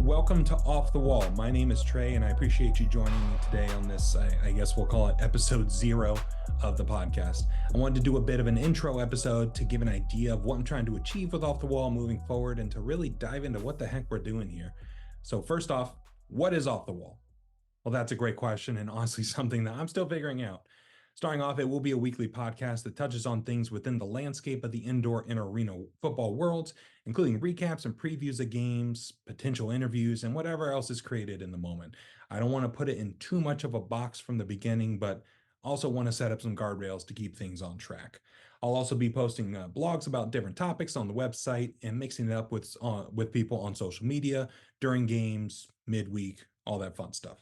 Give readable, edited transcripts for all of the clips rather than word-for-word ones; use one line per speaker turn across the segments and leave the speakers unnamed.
welcome to Off the Wall. My name is Trey, and I appreciate you joining me today on this, I guess we'll call it episode 0 of the podcast. I wanted to do a bit of an intro episode to give an idea of what I'm trying to achieve with Off the Wall moving forward and to really dive into what the heck we're doing here. So first off, what is Off the Wall? Well, that's a great question and honestly something that I'm still figuring out. Starting off, it will be a weekly podcast that touches on things within the landscape of the indoor and arena football worlds, including recaps and previews of games, potential interviews, and whatever else is created in the moment. I don't want to put it in too much of a box from the beginning, but also want to set up some guardrails to keep things on track. I'll also be posting blogs about different topics on the website and mixing it up with people on social media during games, midweek, all that fun stuff.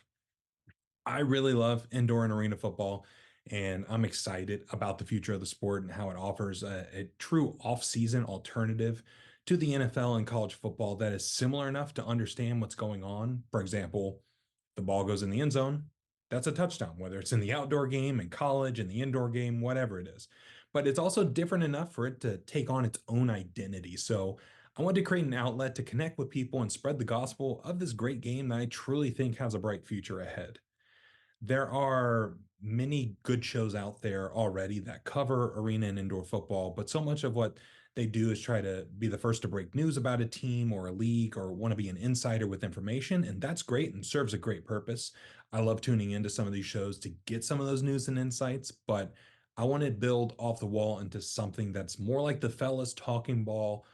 I really love indoor and arena football, and I'm excited about the future of the sport and how it offers a true off-season alternative to the NFL and college football that is similar enough to understand what's going on. For example, the ball goes in the end zone, that's a touchdown, whether it's in the outdoor game, in college, in the indoor game, whatever it is. But it's also different enough for it to take on its own identity. So I wanted to create an outlet to connect with people and spread the gospel of this great game that I truly think has a bright future ahead. There are many good shows out there already that cover arena and indoor football, but so much of what they do is try to be the first to break news about a team or a league or want to be an insider with information, and that's great and serves a great purpose. I love tuning into some of these shows to get some of those news and insights, but I want to build Off the Wall into something that's more like the fellas talking ball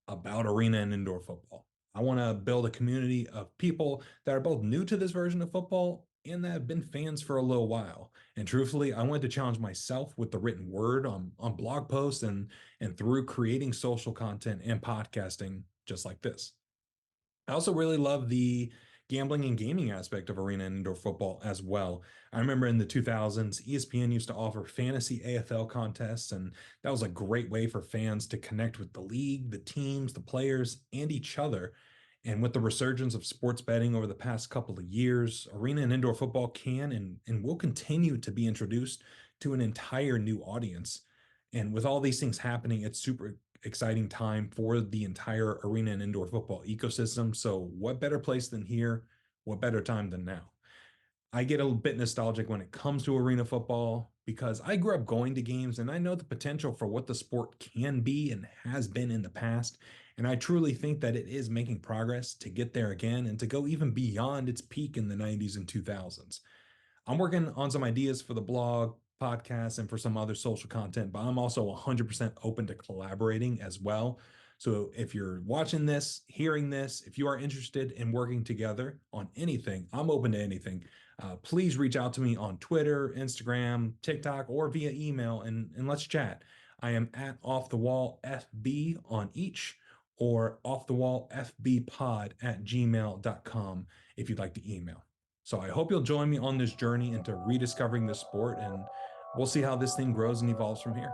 about arena and indoor football. I want to build a community of people that are both new to this version of football and that have been fans for a little while. And truthfully, I wanted to challenge myself with the written word on blog posts and through creating social content and podcasting just like this. I also really love the gambling and gaming aspect of arena and indoor football as well. I remember in the 2000s, ESPN used to offer fantasy AFL contests, and that was a great way for fans to connect with the league, the teams, the players, and each other. And with the resurgence of sports betting over the past couple of years, arena and indoor football can and will continue to be introduced to an entire new audience. And with all these things happening, it's super exciting time for the entire arena and indoor football ecosystem. So what better place than here? What better time than now? I get a bit nostalgic when it comes to arena football because I grew up going to games and I know the potential for what the sport can be and has been in the past. And I truly think that it is making progress to get there again and to go even beyond its peak in the 90s and 2000s. I'm working on some ideas for the blog, podcast, and for some other social content, but I'm also 100% open to collaborating as well. So if you're watching this, hearing this, if you are interested in working together on anything, I'm open to anything. Please reach out to me on Twitter, Instagram, TikTok, or via email, and let's chat. I am at Off the Wall FB on each or offthewallfbpod@gmail.com if you'd like to email. So I hope you'll join me on this journey into rediscovering the sport, and we'll see how this thing grows and evolves from here.